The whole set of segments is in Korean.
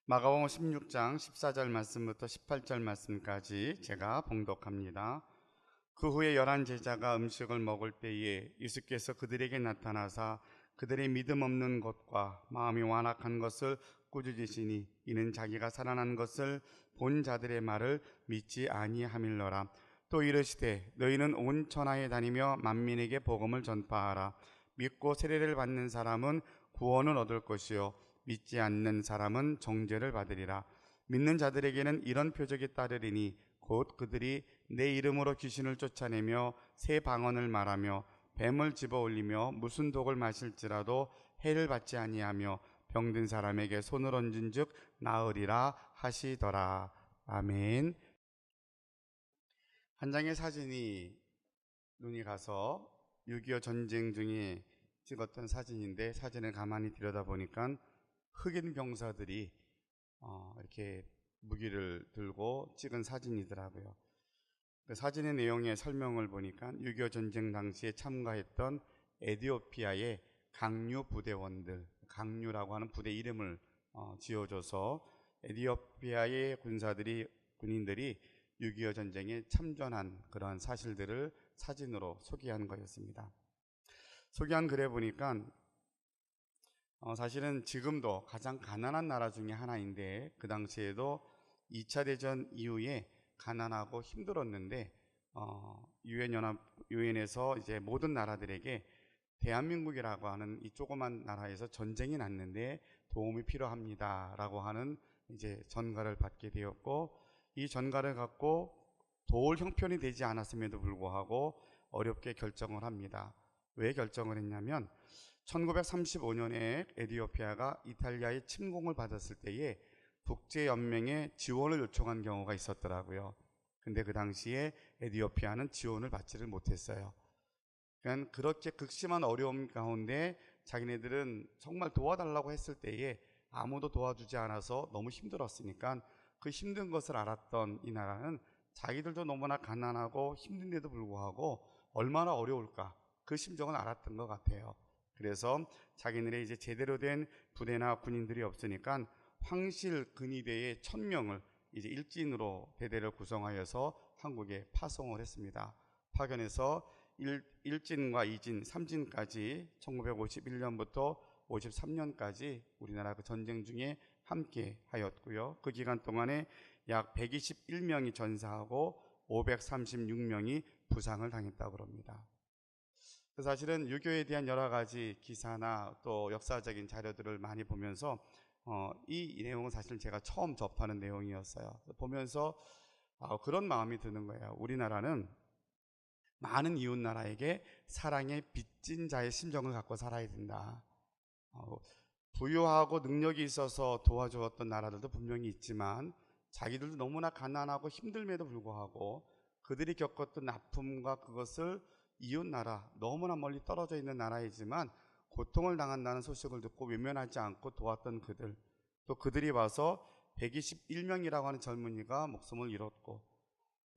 마가복음 16장 14절 말씀부터 18절 말씀까지 제가 봉독합니다. 그 후에 11 제자가 음식을 먹을 때에 예수께서 그들에게 나타나사 그들의 믿음 없는 것과 마음이 완악한 것을 꾸짖으시니 이는 자기가 살아난 것을 본 자들의 말을 믿지 아니함일러라. 또 이르시되 너희는 온 천하에 다니며 만민에게 복음을 전파하라. 믿고 세례를 받는 사람은 구원을 얻을 것이요 믿지 않는 사람은 정죄를 받으리라. 믿는 자들에게는 이런 표적이 따르리니 곧 그들이 내 이름으로 귀신을 쫓아내며 새 방언을 말하며 뱀을 집어올리며 무슨 독을 마실지라도 해를 받지 아니하며 병든 사람에게 손을 얹은즉 나으리라 하시더라. 아멘. 한 장의 사진이 눈이 가서 6.25 전쟁 중에 찍었던 사진인데, 사진을 가만히 들여다보니까 흑인 병사들이 이렇게 무기를 들고 찍은 사진이더라고요. 그 사진의 내용의 설명을 보니까 6.25 전쟁 당시에 참가했던 에티오피아의 강류 부대원들, 강류라고 하는 부대 이름을 지어줘서 에티오피아의 군인들이 6.25 전쟁에 참전한 그런 사실들을 사진으로 소개한 거였습니다. 소개한 글에 보니까 사실은 지금도 가장 가난한 나라 중에 하나인데, 그 당시에도 2차 대전 이후에 가난하고 힘들었는데 유엔에서 이제 모든 나라들에게 대한민국이라고 하는 이 조그만 나라에서 전쟁이 났는데 도움이 필요합니다라고 하는 이제 전가를 받게 되었고, 이 전가를 갖고 도울 형편이 되지 않았음에도 불구하고 어렵게 결정을 합니다. 왜 결정을 했냐면 1935년에 에티오피아가 이탈리아의 침공을 받았을 때에 국제연맹에 지원을 요청한 경우가 있었더라고요. 근데 그 당시에 에티오피아는 지원을 받지를 못했어요. 그러니까 그렇게 극심한 어려움 가운데 자기네들은 정말 도와달라고 했을 때에 아무도 도와주지 않아서 너무 힘들었으니까 그 힘든 것을 알았던 이 나라는 자기들도 너무나 가난하고 힘든데도 불구하고 얼마나 어려울까, 그 심정을 알았던 것 같아요. 그래서 자기네들의 이제 제대로 된 부대나 군인들이 없으니까 황실 근위대의 1000명을 이제 일진으로 대대를 구성하여서 한국에 파송을 했습니다. 파견해서 일진과 2진, 3진까지 1951년부터 53년까지 우리나라 그 전쟁 중에 함께 하였고요. 그 기간 동안에 약 121명이 전사하고 536명이 부상을 당했다고 합니다. 사실은 유교에 대한 여러 가지 기사나 또 역사적인 자료들을 많이 보면서 이 내용은 사실 제가 처음 접하는 내용이었어요. 보면서 그런 마음이 드는 거예요. 우리나라는 많은 이웃 나라에게 사랑의 빚진 자의 심정을 갖고 살아야 된다. 부유하고 능력이 있어서 도와주었던 나라들도 분명히 있지만 자기들도 너무나 가난하고 힘듦에도 불구하고 그들이 겪었던 아픔과 그것을 이웃 나라, 너무나 멀리 떨어져 있는 나라이지만 고통을 당한다는 소식을 듣고 외면하지 않고 도왔던 그들, 또 그들이 와서 121명이라고 하는 젊은이가 목숨을 잃었고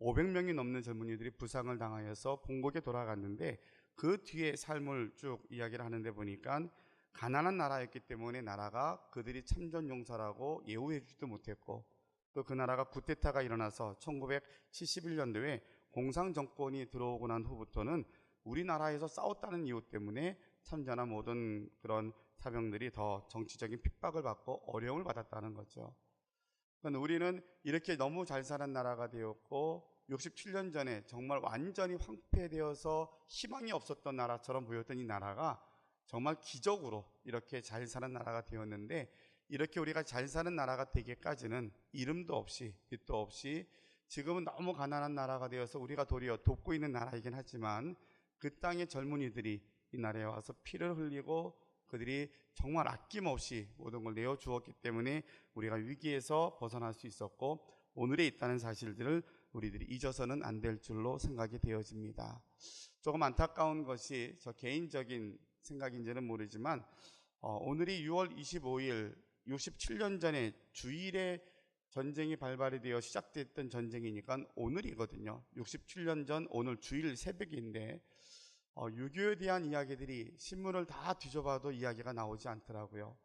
500명이 넘는 젊은이들이 부상을 당하여서 본국에 돌아갔는데, 그 뒤에 삶을 쭉 이야기를 하는데 보니까 가난한 나라였기 때문에 나라가 그들이 참전 용사라고 예우해 주지도 못했고, 또 그 나라가 쿠데타가 일어나서 1971년도에 공산 정권이 들어오고 난 후부터는 우리나라에서 싸웠다는 이유 때문에 참전한 모든 그런 사병들이 더 정치적인 핍박을 받고 어려움을 받았다는 거죠. 그러니까 우리는 이렇게 너무 잘 사는 나라가 되었고 67년 전에 정말 완전히 황폐되어서 희망이 없었던 나라처럼 보였던 이 나라가 정말 기적으로 이렇게 잘 사는 나라가 되었는데, 이렇게 우리가 잘 사는 나라가 되기까지는 이름도 없이 빛도 없이 지금은 너무 가난한 나라가 되어서 우리가 도리어 돕고 있는 나라이긴 하지만 그 땅의 젊은이들이 이 나라에 와서 피를 흘리고 그들이 정말 아낌없이 모든 걸 내어주었기 때문에 우리가 위기에서 벗어날 수 있었고 오늘에 있다는 사실들을 우리들이 잊어서는 안 될 줄로 생각이 되어집니다. 조금 안타까운 것이 저 개인적인 생각인지는 모르지만 오늘이 6월 25일 67년 전에 주일에 전쟁이 발발이 되어 시작됐던 전쟁이니까 오늘이거든요. 67년 전 오늘 주일 새벽인데 6.25에 대한 이야기들이 신문을 다 뒤져봐도 이야기가 나오지 않더라고요.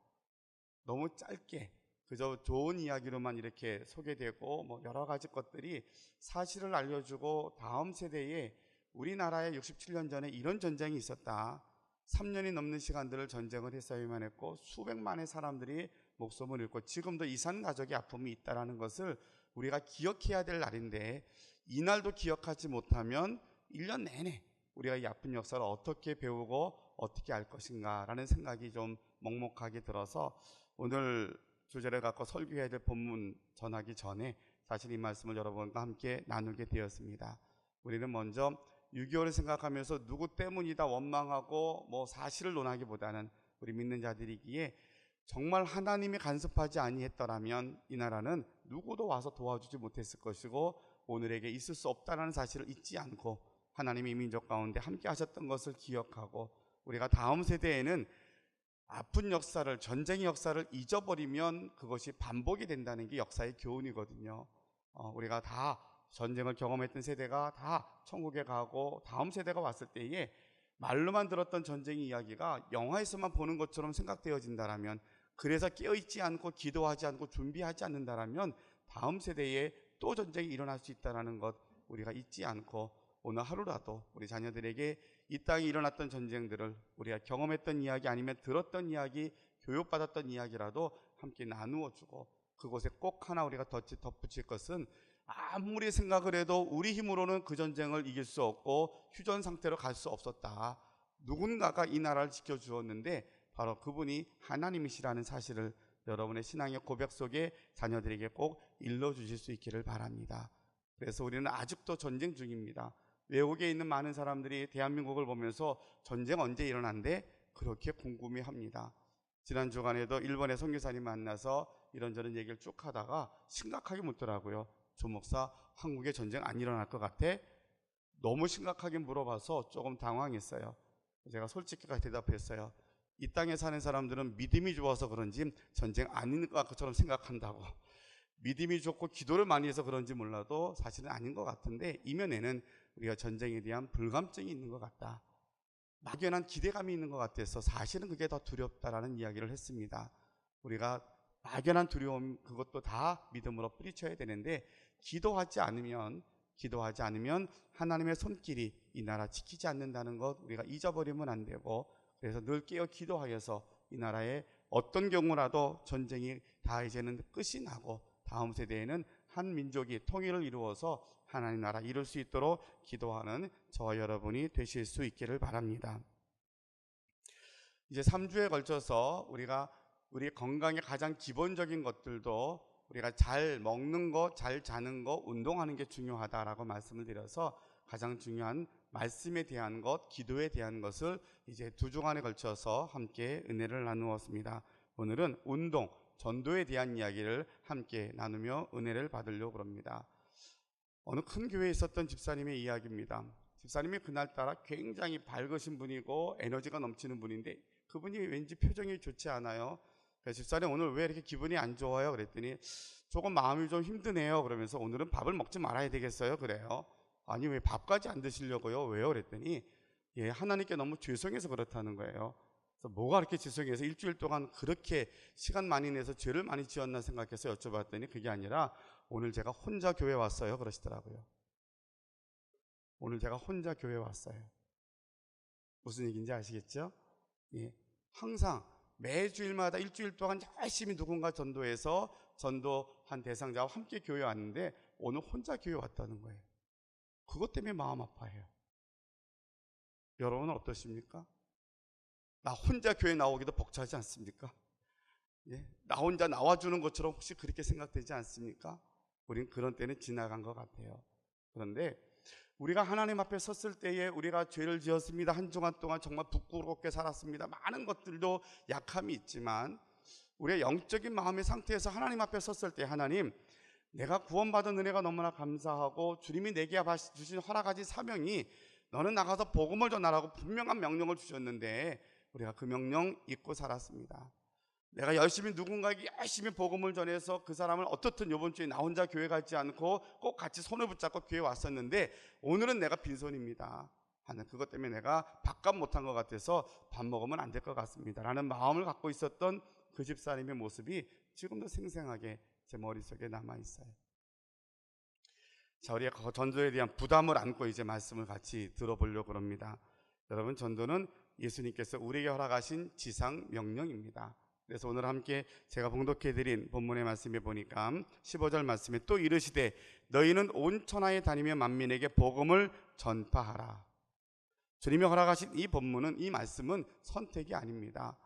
너무 짧게 그저 좋은 이야기로만 이렇게 소개되고 뭐 여러 가지 것들이 사실을 알려주고 다음 세대에 우리나라에 67년 전에 이런 전쟁이 있었다. 3년이 넘는 시간들을 전쟁을 했어야만 했고 수백만의 사람들이 목숨을 잃고 지금도 이산 가족의 아픔이 있다는 것을 우리가 기억해야 될 날인데, 이날도 기억하지 못하면 1년 내내 우리가 이 아픈 역사를 어떻게 배우고 어떻게 알 것인가라는 생각이 좀 먹먹하게 들어서 오늘 주제를 갖고 설교해야 될 본문 전하기 전에 사실 이 말씀을 여러분과 함께 나누게 되었습니다. 우리는 먼저 6.25를 생각하면서 누구 때문이다 원망하고 뭐 사실을 논하기보다는 우리 믿는 자들이기에 정말 하나님이 간섭하지 아니했더라면 이 나라는 누구도 와서 도와주지 못했을 것이고 오늘에게 있을 수 없다는 사실을 잊지 않고 하나님이 이 민족 가운데 함께 하셨던 것을 기억하고 우리가 다음 세대에는 아픈 역사를, 전쟁의 역사를 잊어버리면 그것이 반복이 된다는 게 역사의 교훈이거든요. 우리가 다 전쟁을 경험했던 세대가 다 천국에 가고 다음 세대가 왔을 때에 말로만 들었던 전쟁 이야기가 영화에서만 보는 것처럼 생각되어진다라면, 그래서 깨어있지 않고 기도하지 않고 준비하지 않는다라면 다음 세대에 또 전쟁이 일어날 수 있다는 것 우리가 잊지 않고 오늘 하루라도 우리 자녀들에게 이 땅에 일어났던 전쟁들을 우리가 경험했던 이야기 아니면 들었던 이야기, 교육받았던 이야기라도 함께 나누어 주고 그곳에 꼭 하나 우리가 덧붙일 것은 아무리 생각을 해도 우리 힘으로는 그 전쟁을 이길 수 없고 휴전 상태로 갈 수 없었다. 누군가가 이 나라를 지켜주었는데 바로 그분이 하나님이시라는 사실을 여러분의 신앙의 고백 속에 자녀들에게 꼭 일러주실 수 있기를 바랍니다. 그래서 우리는 아직도 전쟁 중입니다. 외국에 있는 많은 사람들이 대한민국을 보면서 전쟁 언제 일어난대? 그렇게 궁금해합니다. 지난 주간에도 일본의 선교사님 만나서 이런저런 얘기를 쭉 하다가 심각하게 묻더라고요. 조 목사, 한국에 전쟁 안 일어날 것 같아? 너무 심각하게 물어봐서 조금 당황했어요. 제가 솔직하게 대답했어요. 이 땅에 사는 사람들은 믿음이 좋아서 그런지 전쟁 아닌 것처럼 생각한다고. 믿음이 좋고 기도를 많이 해서 그런지 몰라도 사실은 아닌 것 같은데 이면에는 우리가 전쟁에 대한 불감증이 있는 것 같다. 막연한 기대감이 있는 것 같아서 사실은 그게 더 두렵다라는 이야기를 했습니다. 우리가 막연한 두려움 그것도 다 믿음으로 뿌리쳐야 되는데 기도하지 않으면 하나님의 손길이 이 나라 지키지 않는다는 것 우리가 잊어버리면 안 되고, 그래서 늘 깨어 기도하여서 이 나라에 어떤 경우라도 전쟁이 다 이제는 끝이 나고 다음 세대에는 한 민족이 통일을 이루어서 하나님 나라 이룰 수 있도록 기도하는 저와 여러분이 되실 수 있기를 바랍니다. 이제 3주에 걸쳐서 우리가 우리 건강의 가장 기본적인 것들도 우리가 잘 먹는 거, 잘 자는 거, 운동하는 게 중요하다라고 말씀을 드려서 가장 중요한 말씀에 대한 것, 기도에 대한 것을 이제 2주간에 걸쳐서 함께 은혜를 나누었습니다. 오늘은 운동, 전도에 대한 이야기를 함께 나누며 은혜를 받으려고 합니다. 어느 큰 교회에 있었던 집사님의 이야기입니다. 집사님이 그날따라 굉장히 밝으신 분이고 에너지가 넘치는 분인데 그분이 왠지 표정이 좋지 않아요. 그래서 집사님 오늘 왜 이렇게 기분이 안 좋아요? 그랬더니 조금 마음이 좀 힘드네요. 그러면서 오늘은 밥을 먹지 말아야 되겠어요? 그래요. 아니 왜 밥까지 안 드시려고요? 왜요? 그랬더니 하나님께 너무 죄송해서 그렇다는 거예요. 그래서 뭐가 그렇게 죄송해서 일주일 동안 그렇게 시간 많이 내서 죄를 많이 지었나 생각해서 여쭤봤더니 그게 아니라 오늘 제가 혼자 교회 왔어요 그러시더라고요. 오늘 제가 혼자 교회 왔어요. 무슨 얘기인지 아시겠죠? 항상 매주일마다 일주일 동안 열심히 누군가 전도해서 전도한 대상자와 함께 교회 왔는데 오늘 혼자 교회 왔다는 거예요. 그것 때문에 마음 아파해요. 여러분은 어떠십니까? 나 혼자 교회 나오기도 벅차지 않습니까? 나 혼자 나와주는 것처럼 혹시 그렇게 생각되지 않습니까? 우린 그런 때는 지나간 것 같아요. 그런데 우리가 하나님 앞에 섰을 때에 우리가 죄를 지었습니다. 한 주간 동안 정말 부끄럽게 살았습니다. 많은 것들도 약함이 있지만 우리의 영적인 마음의 상태에서 하나님 앞에 섰을 때 하나님, 내가 구원받은 은혜가 너무나 감사하고 주님이 내게 주신 허락하신 사명이 너는 나가서 복음을 전하라고 분명한 명령을 주셨는데 우리가 그 명령 잊고 살았습니다. 내가 누군가에게 열심히 복음을 전해서 그 사람을 어떻든 이번 주에 나 혼자 교회 가지 않고 꼭 같이 손을 붙잡고 교회 왔었는데 오늘은 내가 빈손입니다. 하는 그것 때문에 내가 밥값 못한 것 같아서 밥 먹으면 안 될 것 같습니다 라는 마음을 갖고 있었던 그 집사님의 모습이 지금도 생생하게 제 머릿속에 남아있어요. 자, 우리가 전도에 대한 부담을 안고 이제 말씀을 같이 들어보려고 합니다. 여러분, 전도는 예수님께서 우리에게 허락하신 지상 명령입니다. 그래서 오늘 함께 제가 봉독해드린 본문의 말씀에 보니까 15절 말씀에 또 이르시되 너희는 온 천하에 다니며 만민에게 복음을 전파하라. 주님이 허락하신 이 본문은, 이 말씀은 선택이 아닙니다.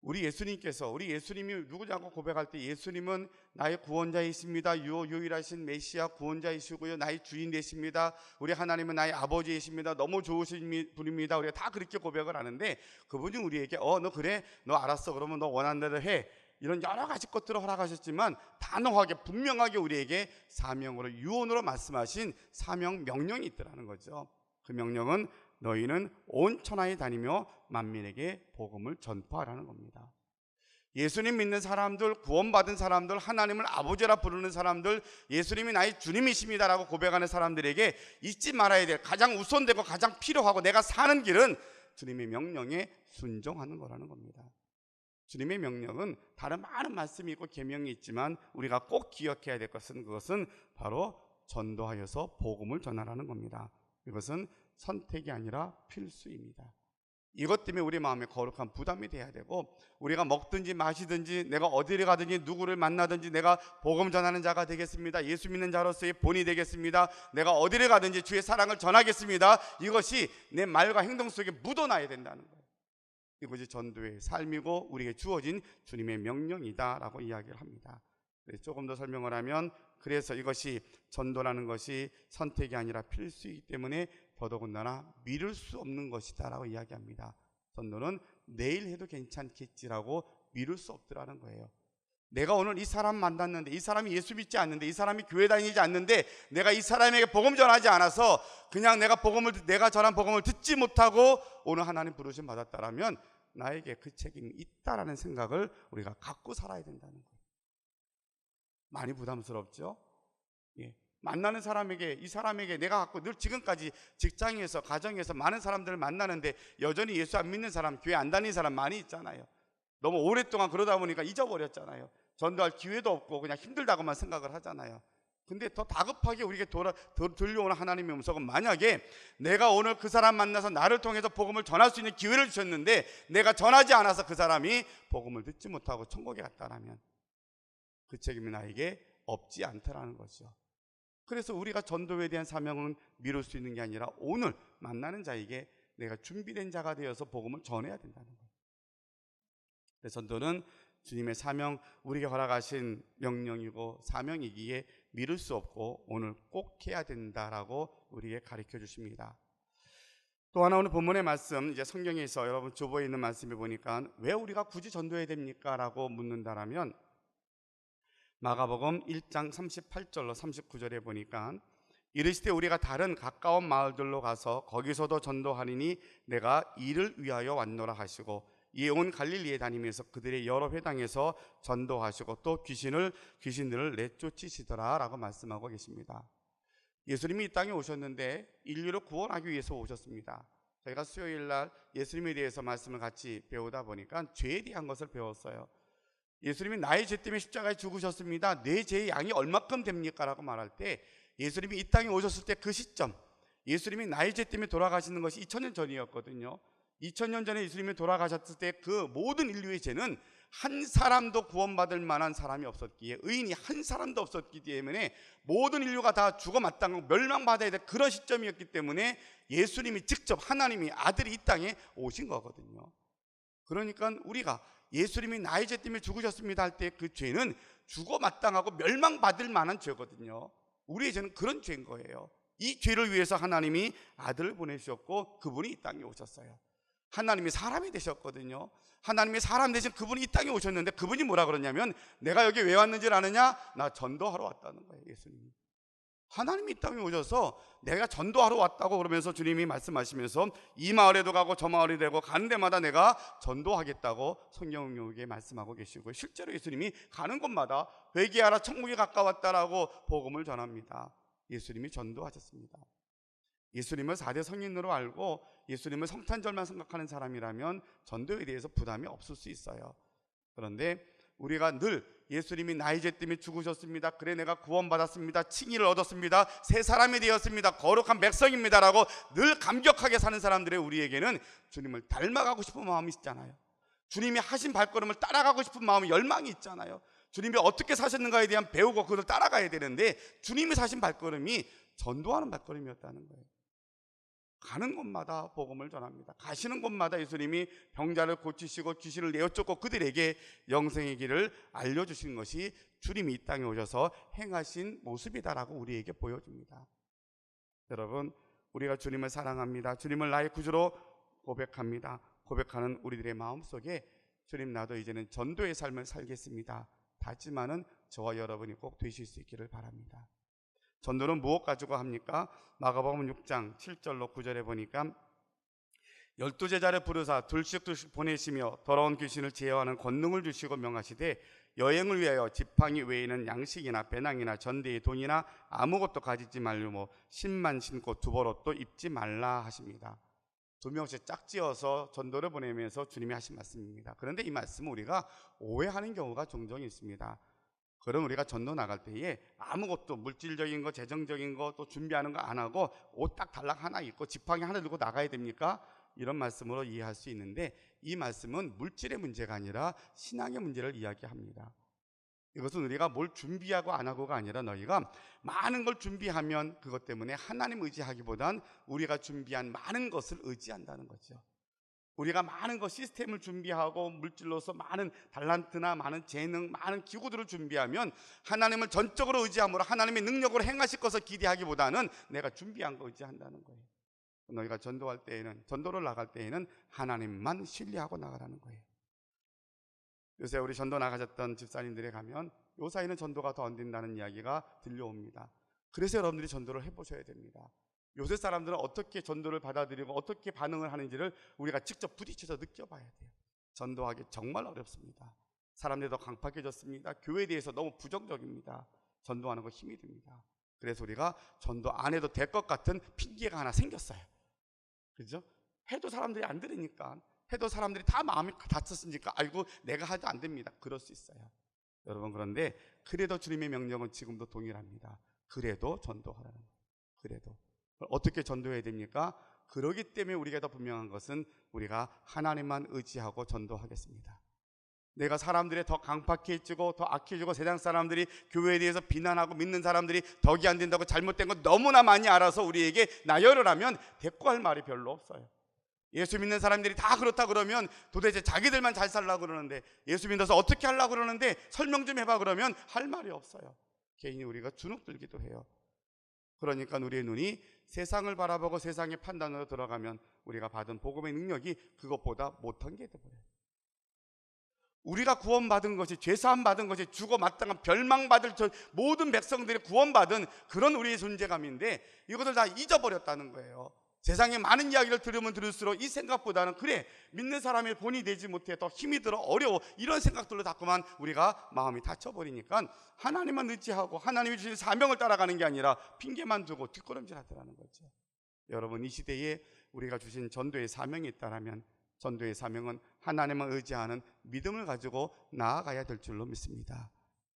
우리 예수님이 누구냐고 고백할 때 예수님은 나의 구원자이십니다. 유일하신 메시아 구원자이시고요, 나의 주인 되십니다. 우리 하나님은 나의 아버지이십니다. 너무 좋으신 분입니다. 우리가 다 그렇게 고백을 하는데, 그분이 우리에게 너 그래? 너 알았어. 그러면 너 원하는 대로 해. 이런 여러 가지 것들을 허락하셨지만 단호하게 분명하게 우리에게 사명으로, 유언으로 말씀하신 사명 명령이 있더라는 거죠. 그 명령은 너희는 온 천하에 다니며 만민에게 복음을 전파하라는 겁니다. 예수님 믿는 사람들, 구원받은 사람들, 하나님을 아버지라 부르는 사람들, 예수님이 나의 주님이십니다라고 고백하는 사람들에게 잊지 말아야 될, 가장 우선되고 가장 필요하고 내가 사는 길은 주님의 명령에 순종하는 거라는 겁니다. 주님의 명령은 다른 많은 말씀이 있고 계명이 있지만 우리가 꼭 기억해야 될 것은, 그것은 바로 전도하여서 복음을 전하라는 겁니다. 이것은 선택이 아니라 필수입니다. 이것 때문에 우리 마음에 거룩한 부담이 돼야 되고, 우리가 먹든지 마시든지 내가 어디를 가든지 누구를 만나든지 내가 복음 전하는 자가 되겠습니다. 예수 믿는 자로서의 본이 되겠습니다. 내가 어디를 가든지 주의 사랑을 전하겠습니다. 이것이 내 말과 행동 속에 묻어나야 된다는 거예요. 이것이 전도의 삶이고 우리에게 주어진 주님의 명령이다라고 이야기를 합니다. 조금 더 설명을 하면, 그래서 이것이 전도라는 것이 선택이 아니라 필수이기 때문에 더더군다나 미룰 수 없는 것이다 라고 이야기합니다. 전도는 내일 해도 괜찮겠지라고 미룰 수 없더라는 거예요. 내가 오늘 이 사람 만났는데 이 사람이 예수 믿지 않는데, 이 사람이 교회 다니지 않는데, 내가 이 사람에게 복음 전하지 않아서 그냥 내가 전한 복음을 듣지 못하고 오늘 하나님 부르심 받았다라면 나에게 그 책임이 있다라는 생각을 우리가 갖고 살아야 된다는 거예요. 많이 부담스럽죠? 예. 만나는 사람에게, 이 사람에게 내가 갖고 늘 지금까지 직장에서, 가정에서 많은 사람들을 만나는데 여전히 예수 안 믿는 사람, 교회 안 다니는 사람 많이 있잖아요. 너무 오랫동안 그러다 보니까 잊어버렸잖아요. 전도할 기회도 없고 그냥 힘들다고만 생각을 하잖아요. 근데 더 다급하게 우리에게 들려오는 하나님의 음성은, 만약에 내가 오늘 그 사람 만나서 나를 통해서 복음을 전할 수 있는 기회를 주셨는데 내가 전하지 않아서 그 사람이 복음을 듣지 못하고 천국에 갔다라면 그 책임이 나에게 없지 않다라는 거죠. 그래서 우리가 전도에 대한 사명은 미룰 수 있는 게 아니라 오늘 만나는 자에게 내가 준비된 자가 되어서 복음을 전해야 된다는 거예요. 그래서 전도는 주님의 사명, 우리에게 허락하신 명령이고 사명이기에 미룰 수 없고 오늘 꼭 해야 된다라고 우리에게 가르쳐 주십니다. 또 하나, 오늘 본문의 말씀, 이제 성경에서 여러분 주보에 있는 말씀을 보니까 왜 우리가 굳이 전도해야 됩니까? 라고 묻는다라면, 마가복음 1장 38절로 39절에 보니까 이르시되 우리가 다른 가까운 마을들로 가서 거기서도 전도하리니 내가 이를 위하여 왔노라 하시고, 이에 온 갈릴리에 다니면서 그들의 여러 회당에서 전도하시고 또 귀신들을 내쫓으시더라 라고 말씀하고 계십니다. 예수님이 이 땅에 오셨는데 인류를 구원하기 위해서 오셨습니다. 저희가 수요일날 예수님에 대해서 말씀을 같이 배우다 보니까 죄에 대한 것을 배웠어요. 예수님이 나의 죄 때문에 십자가에 죽으셨습니다. 내 죄의 양이 얼마큼 됩니까? 라고 말할 때, 예수님이 이 땅에 오셨을 때 그 시점, 예수님이 나의 죄 때문에 돌아가시는 것이 2000년 전이었거든요. 2000년 전에 예수님이 돌아가셨을 때 그 모든 인류의 죄는 한 사람도 구원받을 만한 사람이 없었기에, 의인이 한 사람도 없었기 때문에 모든 인류가 다 죽어 마땅하고 멸망받아야 될 그런 시점이었기 때문에 예수님이 직접, 하나님이, 아들이 이 땅에 오신 거거든요. 그러니까 우리가 예수님이 나의 죄 때문에 죽으셨습니다 할 때 그 죄는 죽어 마땅하고 멸망받을 만한 죄거든요. 우리의 죄는 그런 죄인 거예요. 이 죄를 위해서 하나님이 아들을 보내주셨고 그분이 이 땅에 오셨어요. 하나님이 사람이 되셨거든요. 하나님이 사람 대신 그분이 이 땅에 오셨는데, 그분이 뭐라 그러냐면, 내가 여기 왜 왔는지 아느냐? 나 전도하러 왔다는 거예요. 예수님이, 하나님이 이 땅에 오셔서 내가 전도하러 왔다고 그러면서 주님이 말씀하시면서 이 마을에도 가고 저 마을에도 가고 가는 데마다 내가 전도하겠다고 성경에 말씀하고 계시고, 실제로 예수님이 가는 곳마다 회개하라 천국이 가까웠다라고 복음을 전합니다. 예수님이 전도하셨습니다. 예수님을 4대 성인으로 알고 예수님을 성탄절만 생각하는 사람이라면 전도에 대해서 부담이 없을 수 있어요. 그런데 우리가 늘 예수님이 나의 죄 때문에 죽으셨습니다. 그래 내가 구원받았습니다. 칭의를 얻었습니다. 새 사람이 되었습니다. 거룩한 백성입니다라고 늘 감격하게 사는 사람들의 우리에게는 주님을 닮아가고 싶은 마음이 있잖아요. 주님이 하신 발걸음을 따라가고 싶은 마음이 열망이 있잖아요. 주님이 어떻게 사셨는가에 대한 배우고 그걸 따라가야 되는데 주님이 사신 발걸음이 전도하는 발걸음이었다는 거예요. 가는 곳마다 복음을 전합니다. 가시는 곳마다 예수님이 병자를 고치시고 귀신을 내어쫓고 그들에게 영생의 길을 알려주신 것이 주님이 이 땅에 오셔서 행하신 모습이다라고 우리에게 보여줍니다. 여러분, 우리가 주님을 사랑합니다. 주님을 나의 구주로 고백합니다. 고백하는 우리들의 마음속에 주님, 나도 이제는 전도의 삶을 살겠습니다. 다지만은 저와 여러분이 꼭 되실 수 있기를 바랍니다. 전도는 무엇 가지고 합니까? 마가복음 6장 7절로 9절에 보니까 12제자를 부르사 둘씩 보내시며 더러운 귀신을 제어하는 권능을 주시고 명하시되 여행을 위하여 지팡이 외에는 양식이나 배낭이나 전대의 돈이나 아무것도 가지지 말고 신만 신고 두벌옷도 입지 말라 하십니다. 2명씩 짝지어서 전도를 보내면서 주님이 하신 말씀입니다. 그런데 이 말씀을 우리가 오해하는 경우가 종종 있습니다. 그럼 우리가 전도 나갈 때에 아무것도 물질적인 거, 재정적인 거 또 준비하는 거 안 하고 옷 딱 달랑 하나 입고 지팡이 하나 들고 나가야 됩니까? 이런 말씀으로 이해할 수 있는데 이 말씀은 물질의 문제가 아니라 신앙의 문제를 이야기합니다. 이것은 우리가 뭘 준비하고 안 하고가 아니라 너희가 많은 걸 준비하면 그것 때문에 하나님 의지하기보단 우리가 준비한 많은 것을 의지한다는 거죠. 우리가 많은 것 시스템을 준비하고 물질로서 많은 달란트나 많은 재능, 많은 기구들을 준비하면 하나님을 전적으로 의지함으로 하나님의 능력으로 행하실 것을 기대하기보다는 내가 준비한 거 의지한다는 거예요. 너희가 전도할 때에는, 전도를 나갈 때에는 하나님만 신뢰하고 나가라는 거예요. 요새 우리 전도 나가셨던 집사님들에 가면 요 사이는 전도가 더 안 된다는 이야기가 들려옵니다. 그래서 여러분들이 전도를 해보셔야 됩니다. 요새 사람들은 어떻게 전도를 받아들이고 어떻게 반응을 하는지를 우리가 직접 부딪혀서 느껴봐야 돼요. 전도하기 정말 어렵습니다. 사람들이 더 강팍해졌습니다. 교회에 대해서 너무 부정적입니다. 전도하는 거 힘이 듭니다. 그래서 우리가 전도 안 해도 될 것 같은 핑계가 하나 생겼어요. 그죠? 해도 사람들이 안 들으니까, 해도 사람들이 다 마음이 다쳤으니까 아이고 내가 하도 안 됩니다. 그럴 수 있어요. 여러분, 그런데 그래도 주님의 명령은 지금도 동일합니다. 그래도 전도하라는 거예요. 그래도 어떻게 전도해야 됩니까? 그러기 때문에 우리가 더 분명한 것은 우리가 하나님만 의지하고 전도하겠습니다. 내가 사람들이 더 강팍해지고 더 악해지고 세상 사람들이 교회에 대해서 비난하고 믿는 사람들이 덕이 안 된다고 잘못된 거 너무나 많이 알아서 우리에게 나열을 하면 대꾸할 말이 별로 없어요. 예수 믿는 사람들이 다 그렇다 그러면 도대체 자기들만 잘 살려고 그러는데, 예수 믿어서 어떻게 하려고 그러는데 설명 좀 해봐 그러면 할 말이 없어요. 괜히 우리가 주눅들기도 해요. 그러니까 우리의 눈이 세상을 바라보고 세상의 판단으로 들어가면 우리가 받은 복음의 능력이 그것보다 못한 게 돼버려요. 우리가 구원받은 것이, 죄사함 받은 것이, 죽어 마땅한 멸망받을 모든 백성들이 구원받은 그런 우리의 존재감인데 이것을 다 잊어버렸다는 거예요. 세상에 많은 이야기를 들으면 들을수록 이 생각보다는 그래, 믿는 사람의 본이 되지 못해, 더 힘이 들어, 어려워, 이런 생각들로 자꾸만 우리가 마음이 다쳐버리니까 하나님만 의지하고 하나님이 주신 사명을 따라가는 게 아니라 핑계만 두고 뒷걸음질 하더라는 거죠. 여러분, 이 시대에 우리가 주신 전도의 사명이 있다면 전도의 사명은 하나님을 의지하는 믿음을 가지고 나아가야 될 줄로 믿습니다.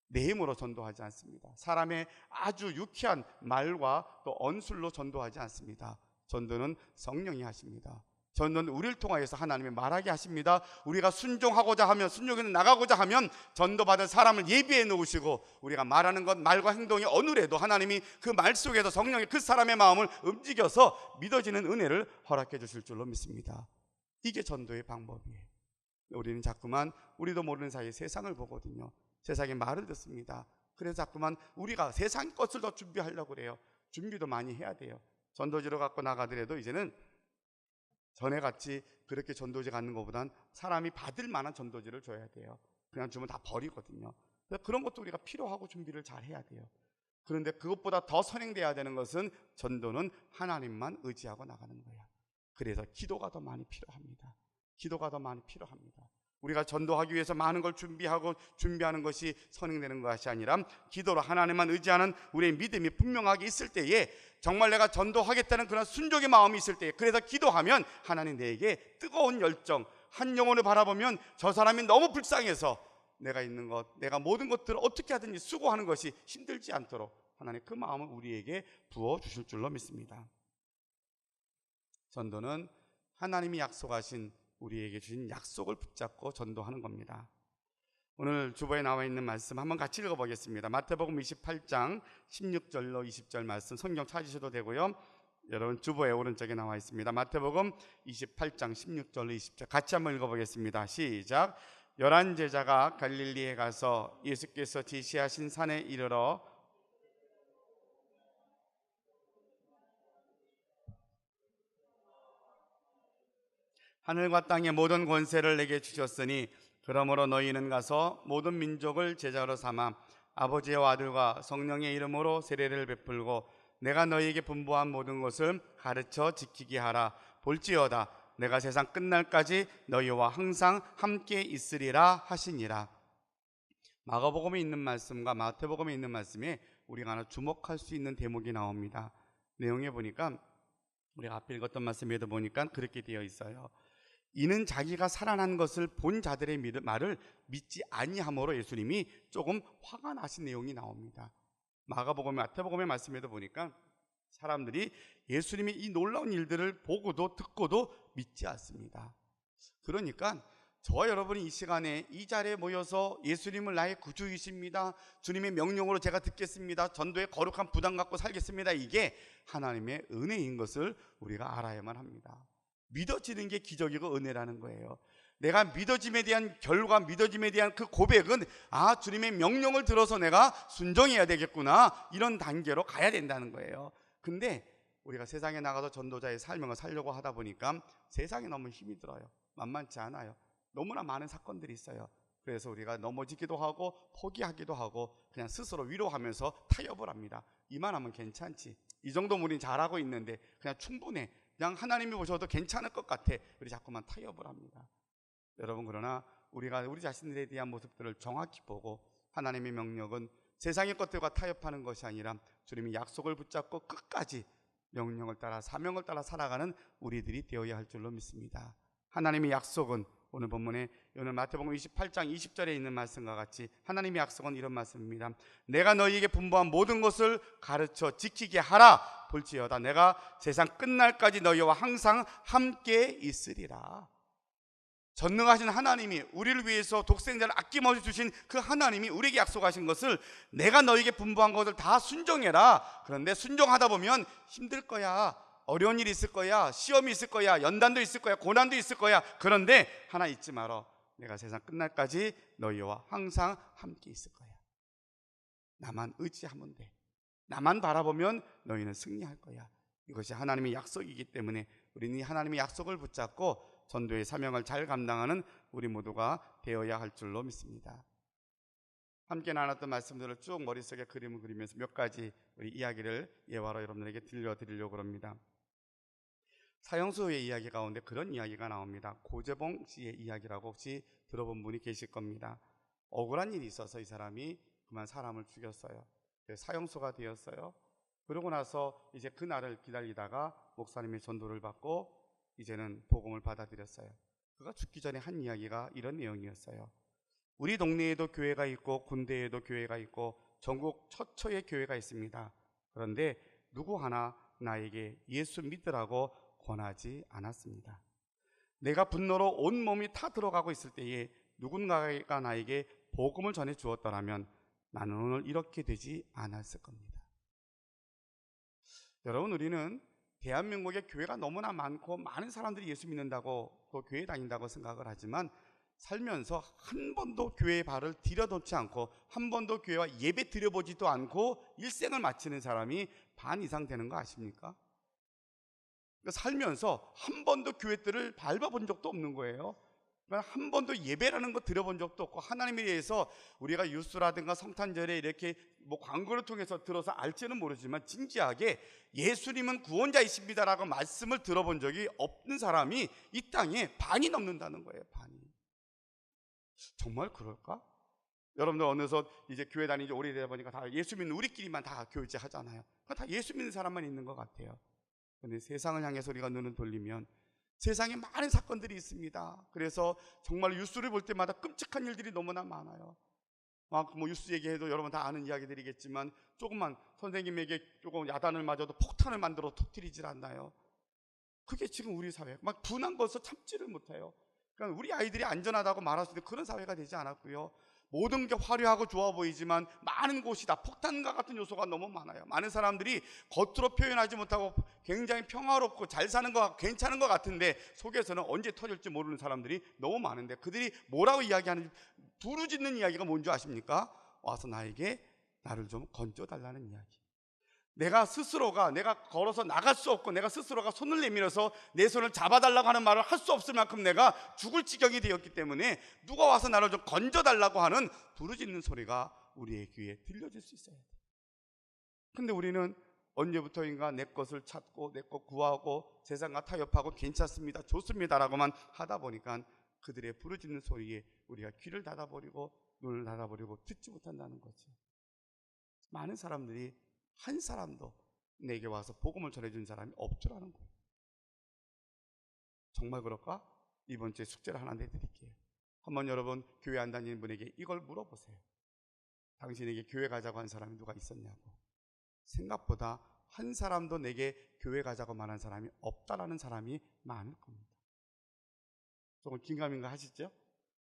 내 힘으로 전도하지 않습니다. 사람의 아주 유쾌한 말과 또 언술로 전도하지 않습니다. 전도는 성령이 하십니다. 전도는 우리를 통하여서 하나님이 말하게 하십니다. 우리가 순종하고자 하면, 순종에서 나가고자 하면 전도받을 사람을 예비해 놓으시고 우리가 말하는 것, 말과 행동이 어느래도 하나님이 그 말 속에서 성령이 그 사람의 마음을 움직여서 믿어지는 은혜를 허락해 주실 줄로 믿습니다. 이게 전도의 방법이에요. 우리는 자꾸만 우리도 모르는 사이에 세상을 보거든요. 세상의 말을 듣습니다. 그래서 자꾸만 우리가 세상 것을 더 준비하려고 그래요. 준비도 많이 해야 돼요. 전도지로 갖고 나가더라도 이제는 전에 같이 그렇게 전도지 갖는 것보단 사람이 받을 만한 전도지를 줘야 돼요. 그냥 주면 다 버리거든요. 그런 것도 우리가 필요하고 준비를 잘 해야 돼요. 그런데 그것보다 더 선행돼야 되는 것은 전도는 하나님만 의지하고 나가는 거예요. 그래서 기도가 더 많이 필요합니다. 기도가 더 많이 필요합니다. 우리가 전도하기 위해서 많은 걸 준비하는 것이 선행되는 것이 아니라 기도로 하나님만 의지하는 우리의 믿음이 분명하게 있을 때에, 정말 내가 전도하겠다는 그런 순종의 마음이 있을 때에, 그래서 기도하면 하나님 내게 뜨거운 열정, 한 영혼을 바라보면 저 사람이 너무 불쌍해서 내가 있는 것, 내가 모든 것들을 어떻게 하든지 수고하는 것이 힘들지 않도록 하나님 그 마음을 우리에게 부어주실 줄로 믿습니다. 전도는 하나님이 약속하신 우리에게 주신 약속을 붙잡고 전도하는 겁니다. 오늘 주보에 나와 있는 말씀 한번 같이 읽어보겠습니다. 마태복음 28장 16절로 20절 말씀 성경 찾으셔도 되고요. 여러분 주보의 오른쪽에 나와 있습니다. 마태복음 28장 16절로 20절 같이 한번 읽어보겠습니다. 시작. 11 제자가 갈릴리에 가서 예수께서 지시하신 산에 이르러 하늘과 땅의 모든 권세를 내게 주셨으니 그러므로 너희는 가서 모든 민족을 제자로 삼아 아버지와 아들과 성령의 이름으로 세례를 베풀고 내가 너희에게 분부한 모든 것을 가르쳐 지키게 하라. 볼지어다 내가 세상 끝날까지 너희와 항상 함께 있으리라 하시니라. 마가복음에 있는 말씀과 마태복음에 있는 말씀에 우리가 하나 주목할 수 있는 대목이 나옵니다. 내용에 보니까 우리가 앞에 읽었던 말씀에도 보니까 그렇게 되어 있어요. 이는 자기가 살아난 것을 본 자들의 말을 믿지 아니함으로 예수님이 조금 화가 나신 내용이 나옵니다. 마가복음, 마태복음의 말씀에도 보니까 사람들이 예수님의 이 놀라운 일들을 보고도 듣고도 믿지 않습니다. 그러니까 저와 여러분이 이 시간에 이 자리에 모여서 예수님을 나의 구주이십니다, 주님의 명령으로 제가 듣겠습니다, 전도에 거룩한 부담 갖고 살겠습니다, 이게 하나님의 은혜인 것을 우리가 알아야만 합니다. 믿어지는 게 기적이고 은혜라는 거예요. 내가 믿어짐에 대한 결과, 믿어짐에 대한 그 고백은 주님의 명령을 들어서 내가 순종해야 되겠구나, 이런 단계로 가야 된다는 거예요. 근데 우리가 세상에 나가서 전도자의 삶을 살려고 하다 보니까 세상에 너무 힘이 들어요. 만만치 않아요. 너무나 많은 사건들이 있어요. 그래서 우리가 넘어지기도 하고 포기하기도 하고 그냥 스스로 위로하면서 타협을 합니다. 이만하면 괜찮지, 이 정도면 우린 잘하고 있는데 그냥 충분해, 그냥 하나님이 보셔도 괜찮을 것 같아, 우리 자꾸만 타협을 합니다. 여러분, 그러나 우리가 우리 자신들에 대한 모습들을 정확히 보고 하나님의 명령은 세상의 것들과 타협하는 것이 아니라 주님이 약속을 붙잡고 끝까지 명령을 따라 사명을 따라 살아가는 우리들이 되어야 할 줄로 믿습니다. 하나님의 약속은 오늘 본문에 오늘 마태복음 28장 20절에 있는 말씀과 같이 하나님의 약속은 이런 말씀입니다. 내가 너희에게 분부한 모든 것을 가르쳐 지키게 하라. 볼지어다 내가 세상 끝날까지 너희와 항상 함께 있으리라. 전능하신 하나님이 우리를 위해서 독생자를 아낌없이 주신 그 하나님이 우리에게 약속하신 것을, 내가 너희에게 분부한 것을 다 순종해라. 그런데 순종하다 보면 힘들 거야, 어려운 일이 있을 거야, 시험이 있을 거야, 연단도 있을 거야, 고난도 있을 거야. 그런데 하나 잊지 말어, 내가 세상 끝날까지 너희와 항상 함께 있을 거야. 나만 의지하면 돼. 나만 바라보면 너희는 승리할 거야. 이것이 하나님의 약속이기 때문에 우리는 이 하나님의 약속을 붙잡고 전도의 사명을 잘 감당하는 우리 모두가 되어야 할 줄로 믿습니다. 함께 나눴던 말씀들을 쭉 머릿속에 그림을 그리면서 몇 가지 우리 이야기를 예화로 여러분들에게 들려드리려고 합니다. 사형수의 이야기 가운데 그런 이야기가 나옵니다. 고재봉 씨의 이야기라고 혹시 들어본 분이 계실 겁니다. 억울한 일이 있어서 이 사람이 그만 사람을 죽였어요. 사형수가 되었어요. 그러고 나서 이제 그날을 기다리다가 목사님의 전도를 받고 이제는 복음을 받아들였어요. 그가 죽기 전에 한 이야기가 이런 내용이었어요. 우리 동네에도 교회가 있고 군대에도 교회가 있고 전국 처처에 교회가 있습니다. 그런데 누구 하나 나에게 예수 믿으라고 권하지 않았습니다. 내가 분노로 온 몸이 타 들어가고 있을 때에 누군가가 나에게 복음을 전해 주었더라면 나는 오늘 이렇게 되지 않았을 겁니다. 여러분, 우리는 대한민국에 교회가 너무나 많고 많은 사람들이 예수 믿는다고 또 교회 다닌다고 생각을 하지만 살면서 한 번도 교회에 발을 디뎌놓지 않고 한 번도 교회와 예배 드려보지도 않고 일생을 마치는 사람이 반 이상 되는 거 아십니까? 살면서 한 번도 교회들을 밟아본 적도 없는 거예요. 한 번도 예배라는 거 드려본 적도 없고 하나님에 대해서 우리가 뉴스라든가 성탄절에 이렇게 광고를 통해서 들어서 알지는 모르지만 진지하게 예수님은 구원자이십니다라고 말씀을 들어본 적이 없는 사람이 이 땅에 반이 넘는다는 거예요. 반이. 정말 그럴까? 여러분들 어느덧 이제 교회 다니는 지 오래되다 보니까 다 예수 믿는 우리끼리만 다 교제 하잖아요. 다 예수 믿는 사람만 있는 것 같아요. 그런데 세상을 향해서 우리가 눈을 돌리면 세상에 많은 사건들이 있습니다. 그래서 정말 뉴스를 볼 때마다 끔찍한 일들이 너무나 많아요. 뭐 뉴스 얘기해도 여러분 다 아는 이야기들이겠지만 조금만 선생님에게 조금 야단을 맞아도 폭탄을 만들어 터뜨리질 않나요? 그게 지금 우리 사회, 막 분한 것을 참지를 못해요. 그러니까 우리 아이들이 안전하다고 말할 수 있는 그런 사회가 되지 않았고요. 모든 게 화려하고 좋아 보이지만 많은 곳이 다 폭탄과 같은 요소가 너무 많아요. 많은 사람들이 겉으로 표현하지 못하고 굉장히 평화롭고 잘 사는 것 같고 괜찮은 것 같은데 속에서는 언제 터질지 모르는 사람들이 너무 많은데, 그들이 뭐라고 이야기하는지 부르짖는 이야기가 뭔지 아십니까? 와서 나를 좀 건져달라는 이야기. 내가 걸어서 나갈 수 없고 내가 스스로가 손을 내밀어서 내 손을 잡아달라고 하는 말을 할 수 없을 만큼 내가 죽을 지경이 되었기 때문에 누가 와서 나를 좀 건져달라고 하는 부르짖는 소리가 우리의 귀에 들려질 수 있어야 돼요. 근데 우리는 언제부터인가 내 것을 찾고 내 것 구하고 세상과 타협하고 괜찮습니다, 좋습니다라고만 하다 보니까 그들의 부르짖는 소리에 우리가 귀를 닫아버리고 눈을 닫아버리고 듣지 못한다는 거죠. 많은 사람들이 한 사람도 내게 와서 복음을 전해준 사람이 없더라는 거예요. 정말 그럴까? 이번 주에 숙제를 하나 내드릴게요. 한번 여러분 교회 안 다니는 분에게 이걸 물어보세요. 당신에게 교회 가자고 한 사람이 누가 있었냐고. 생각보다 한 사람도 내게 교회 가자고 말한 사람이 없다라는 사람이 많을 겁니다. 조금 긴가민가 하시죠?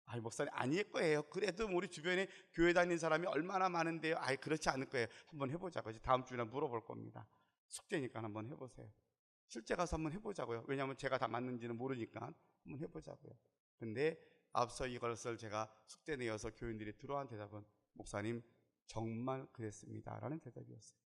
아이, 목사님 아닐 거예요. 그래도 우리 주변에 교회 다니는 사람이 얼마나 많은데요. 아이, 그렇지 않을 거예요. 한번 해보자고요. 다음 주에 물어볼 겁니다. 숙제니까 한번 해보세요. 실제 가서 한번 해보자고요. 왜냐하면 제가 다 맞는지는 모르니까 한번 해보자고요. 근데 앞서 이것을 제가 숙제 내어서 교인들이 들어온 대답은 목사님 정말 그랬습니다 라는 대답이었어요.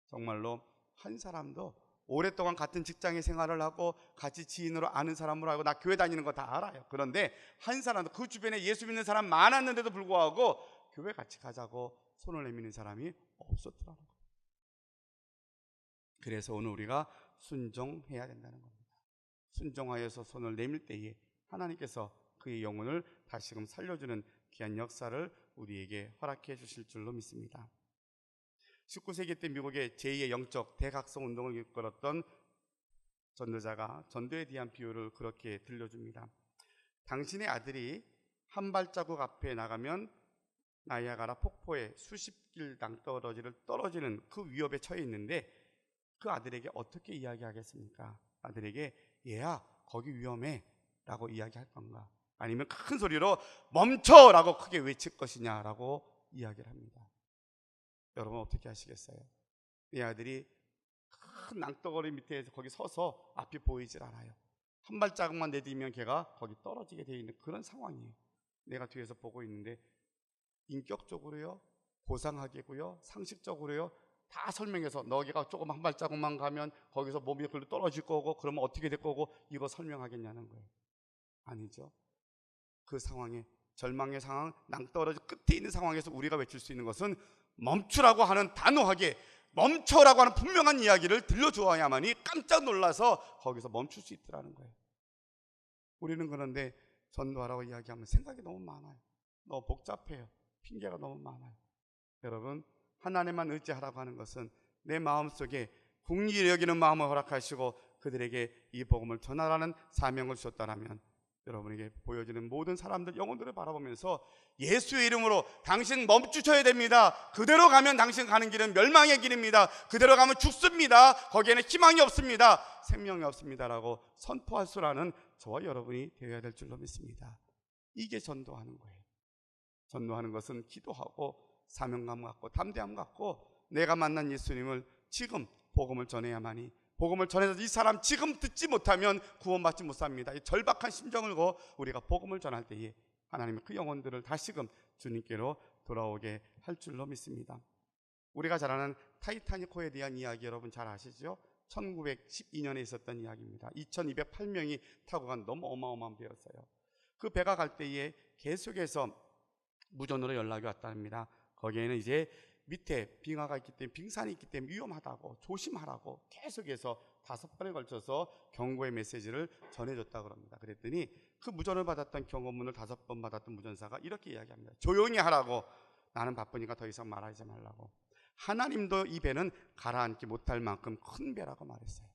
정말로 한 사람도 오랫동안 같은 직장에 생활을 하고 같이 지인으로 아는 사람으로 알고 나 교회 다니는 거 다 알아요. 그런데 한 사람도, 그 주변에 예수 믿는 사람 많았는데도 불구하고 교회 같이 가자고 손을 내미는 사람이 없었더라는 거예요. 그래서 오늘 우리가 순종해야 된다는 겁니다. 순종하여서 손을 내밀 때에 하나님께서 그의 영혼을 다시금 살려주는 귀한 역사를 우리에게 허락해 주실 줄로 믿습니다. 19세기 때 미국의 제2의 영적 대각성 운동을 이끌었던 전도자가 전도에 대한 비유를 그렇게 들려줍니다. 당신의 아들이 한 발자국 앞에 나가면 나이아가라 폭포에 수십 길 낭떠러지를 떨어지는 그 위협에 처해 있는데 그 아들에게 어떻게 이야기하겠습니까? 아들에게 얘야 거기 위험해 라고 이야기할 건가? 아니면 큰 소리로 멈춰 라고 크게 외칠 것이냐 라고 이야기를 합니다. 여러분 어떻게 하시겠어요? 내 아들이 큰 낭떠러지 밑에 거기 서서 앞이 보이질 않아요. 한 발자국만 내디디면 걔가 거기 떨어지게 되어 있는 그런 상황이에요. 내가 뒤에서 보고 있는데 인격적으로요, 고상하게고요, 상식적으로요 다 설명해서 너희가 조금 한 발자국만 가면 거기서 몸이 글로 떨어질 거고 그러면 어떻게 될 거고 이거 설명하겠냐는 거예요. 아니죠. 그 상황에, 절망의 상황, 낭떠러지 끝에 있는 상황에서 우리가 외칠 수 있는 것은 멈추라고 하는 단호하게 멈춰라고 하는 분명한 이야기를 들려주어야만이 깜짝 놀라서 거기서 멈출 수 있더라는 거예요. 우리는 그런데 전도하라고 이야기하면 생각이 너무 많아요. 너무 복잡해요. 핑계가 너무 많아요. 여러분 하나님만 의지하라고 하는 것은 내 마음속에 긍휼히 여기는 마음을 허락하시고 그들에게 이 복음을 전하라는 사명을 주셨다면 여러분에게 보여지는 모든 사람들 영혼들을 바라보면서 예수의 이름으로 당신 멈추셔야 됩니다. 그대로 가면 당신 가는 길은 멸망의 길입니다. 그대로 가면 죽습니다. 거기에는 희망이 없습니다. 생명이 없습니다라고 선포할 수 있는 저와 여러분이 되어야 될 줄로 믿습니다. 이게 전도하는 거예요. 전도하는 것은 기도하고 사명감 갖고 담대함 갖고 내가 만난 예수님을 지금 복음을 전해야만이, 복음을 전해서 이 사람 지금 듣지 못하면 구원받지 못합니다. 이 절박한 심정을 고 우리가 복음을 전할 때에 하나님의 그 영혼들을 다시금 주님께로 돌아오게 할 줄로 믿습니다. 우리가 잘 아는 타이타닉호에 대한 이야기 여러분 잘 아시죠? 1912년에 있었던 이야기입니다. 2208명이 타고 간 너무 어마어마한 배였어요. 그 배가 갈 때에 계속해서 무전으로 연락이 왔답니다. 거기에는 이제 밑에 빙하가 있기 때문에, 빙산이 있기 때문에 위험하다고, 조심하라고 계속해서 5번에 걸쳐서 경고의 메시지를 전해줬다고 합니다. 그랬더니 그 무전을 받았던 경고문을 5번 받았던 무전사가 이렇게 이야기합니다. 조용히 하라고, 나는 바쁘니까 더 이상 말하지 말라고. 하나님도 이 배는 가라앉지 못할 만큼 큰 배라고 말했어요.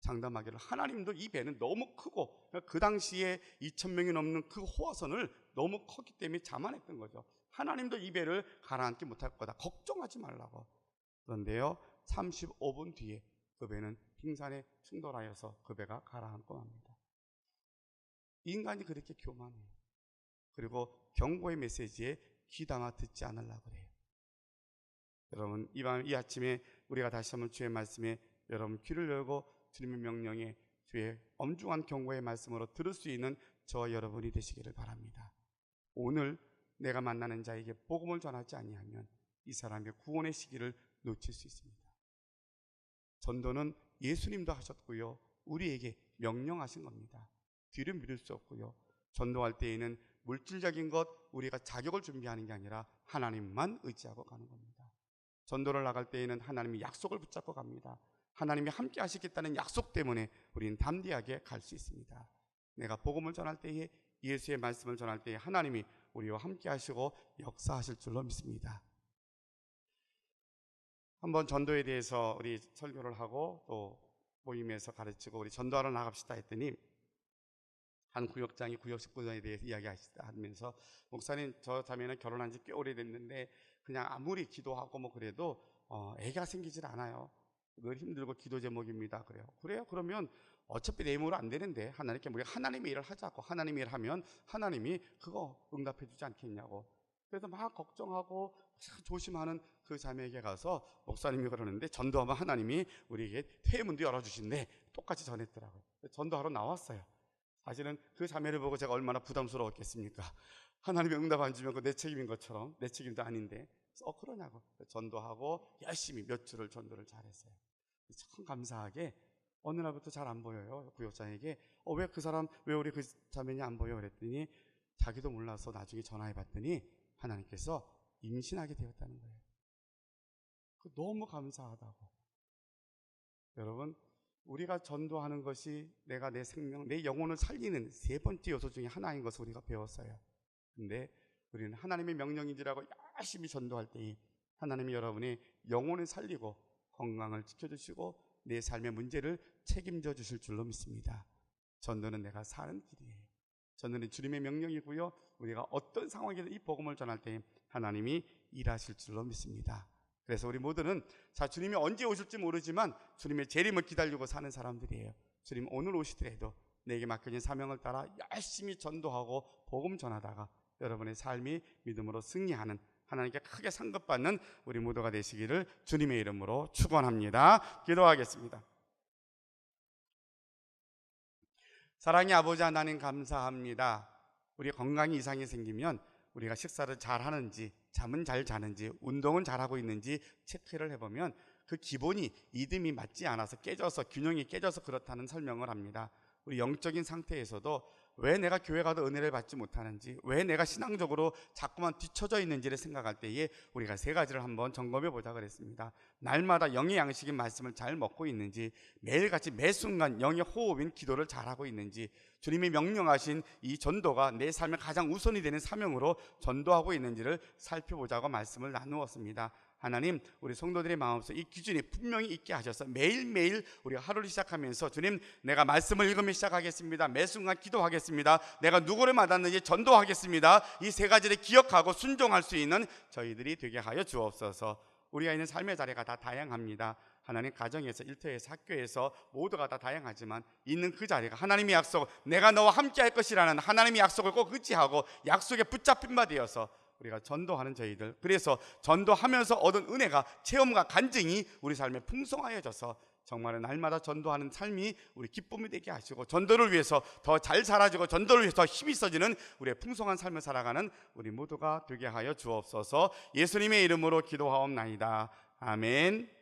장담하기를 하나님도 이 배는 너무 크고 그 당시에 2,000명이 넘는 그 호화선을 너무 컸기 때문에 자만했던 거죠. 하나님도 이 배를 가라앉게 못할 거다, 걱정하지 말라고. 그런데요, 35분 뒤에 그 배는 빙산에 충돌하여서 그 배가 가라앉고 맙니다. 인간이 그렇게 교만해요. 그리고 경고의 메시지에 귀담아 듣지 않으려고 그래요. 여러분, 이 아침에 우리가 다시 한번 주의 말씀에 여러분 귀를 열고 주님의 명령에 주의 엄중한 경고의 말씀으로 들을 수 있는 저와 여러분이 되시기를 바랍니다. 오늘 내가 만나는 자에게 복음을 전하지 아니하면 이 사람의 구원의 시기를 놓칠 수 있습니다. 전도는 예수님도 하셨고요, 우리에게 명령하신 겁니다. 뒤를 미룰 수 없고요, 전도할 때에는 물질적인 것, 우리가 자격을 준비하는 게 아니라 하나님만 의지하고 가는 겁니다. 전도를 나갈 때에는 하나님이 약속을 붙잡고 갑니다. 하나님이 함께 하시겠다는 약속 때문에 우리는 담대하게 갈 수 있습니다. 내가 복음을 전할 때에, 예수의 말씀을 전할 때에 하나님이 우리와 함께 하시고 역사하실 줄로 믿습니다. 한번 전도에 대해서 우리 설교를 하고 또 모임에서 가르치고 우리 전도하러 나갑시다 했더니 한 구역장이 구역 식구들에 대해서 이야기하면서, 목사님 저 자매는 결혼한 지 꽤 오래됐는데 그냥 아무리 기도하고 뭐 그래도 애가 생기질 않아요. 늘 힘들고 기도 제목입니다. 그래요? 그러면 어차피 내 힘으로 안 되는데 하나님께 우리가 하나님의 일을 하자고, 하나님의 일을 하면 하나님이 그거 응답해 주지 않겠냐고. 그래서 막 걱정하고 조심하는 그 자매에게 가서 목사님이 그러는데 전도하면 하나님이 우리에게 퇴문도 열어주신대, 똑같이 전했더라고요. 전도하러 나왔어요. 사실은 그 자매를 보고 제가 얼마나 부담스러웠겠습니까? 하나님이 응답 안 주면 그 내 책임인 것처럼, 내 책임도 아닌데 그러냐고. 전도하고 열심히 몇 주를 전도를 잘했어요. 참 감사하게 어느 날부터 잘 안 보여요. 구역장에게 왜 그 사람, 왜 우리 그 자매니 안 보여? 그랬더니 자기도 몰라서 나중에 전화해 봤더니 하나님께서 임신하게 되었다는 거예요. 너무 감사하다고. 여러분, 우리가 전도하는 것이 내가 내 생명, 내 영혼을 살리는 세 번째 요소 중에 하나인 것을 우리가 배웠어요. 근데 우리는 하나님의 명령인지라고 열심히 전도할 때 하나님이 여러분의 영혼을 살리고 건강을 지켜주시고 내 삶의 문제를 책임져 주실 줄로 믿습니다. 전도는 내가 사는 길이에요. 전도는 주님의 명령이고요, 우리가 어떤 상황이든 이 복음을 전할 때 하나님이 일하실 줄로 믿습니다. 그래서 우리 모두는 주님이 언제 오실지 모르지만 주님의 재림을 기다리고 사는 사람들이에요. 주님 오늘 오시더라도 내게 맡겨진 사명을 따라 열심히 전도하고 복음 전하다가 여러분의 삶이 믿음으로 승리하는, 하나님께 크게 상급받는 우리 모두가 되시기를 주님의 이름으로 축원합니다. 기도하겠습니다. 사랑의 아버지 하나님, 감사합니다. 우리 건강에 이상이 생기면 우리가 식사를 잘 하는지, 잠은 잘 자는지, 운동은 잘하고 있는지 체크를 해보면 그 기본이 이듬이 맞지 않아서 깨져서, 균형이 깨져서 그렇다는 설명을 합니다. 우리 영적인 상태에서도 왜 내가 교회 가도 은혜를 받지 못하는지, 왜 내가 신앙적으로 자꾸만 뒤처져 있는지를 생각할 때에 우리가 세 가지를 한번 점검해 보자 그랬습니다. 날마다 영의 양식인 말씀을 잘 먹고 있는지, 매일같이 매 순간 영의 호흡인 기도를 잘하고 있는지, 주님이 명령하신 이 전도가 내 삶의 가장 우선이 되는 사명으로 전도하고 있는지를 살펴보자고 말씀을 나누었습니다. 하나님, 우리 성도들의 마음속에 이 기준이 분명히 있게 하셔서 매일매일 우리가 하루를 시작하면서 주님, 내가 말씀을 읽으며 시작하겠습니다. 매 순간 기도하겠습니다. 내가 누구를 만났는지 전도하겠습니다. 이 세 가지를 기억하고 순종할 수 있는 저희들이 되게 하여 주옵소서. 우리가 있는 삶의 자리가 다 다양합니다. 하나님, 가정에서, 일터에서, 학교에서 모두가 다 다양하지만 있는 그 자리가 하나님의 약속, 내가 너와 함께 할 것이라는 하나님의 약속을 꼭 의지하고 약속에 붙잡힌 바 되어서 우리가 전도하는 저희들, 그래서 전도하면서 얻은 은혜가, 체험과 간증이 우리 삶에 풍성하여져서 정말 날마다 전도하는 삶이 우리 기쁨이 되게 하시고, 전도를 위해서 더 잘 살아지고 전도를 위해서 더 힘이 있어지는 우리의 풍성한 삶을 살아가는 우리 모두가 되게 하여 주옵소서. 예수님의 이름으로 기도하옵나이다. 아멘.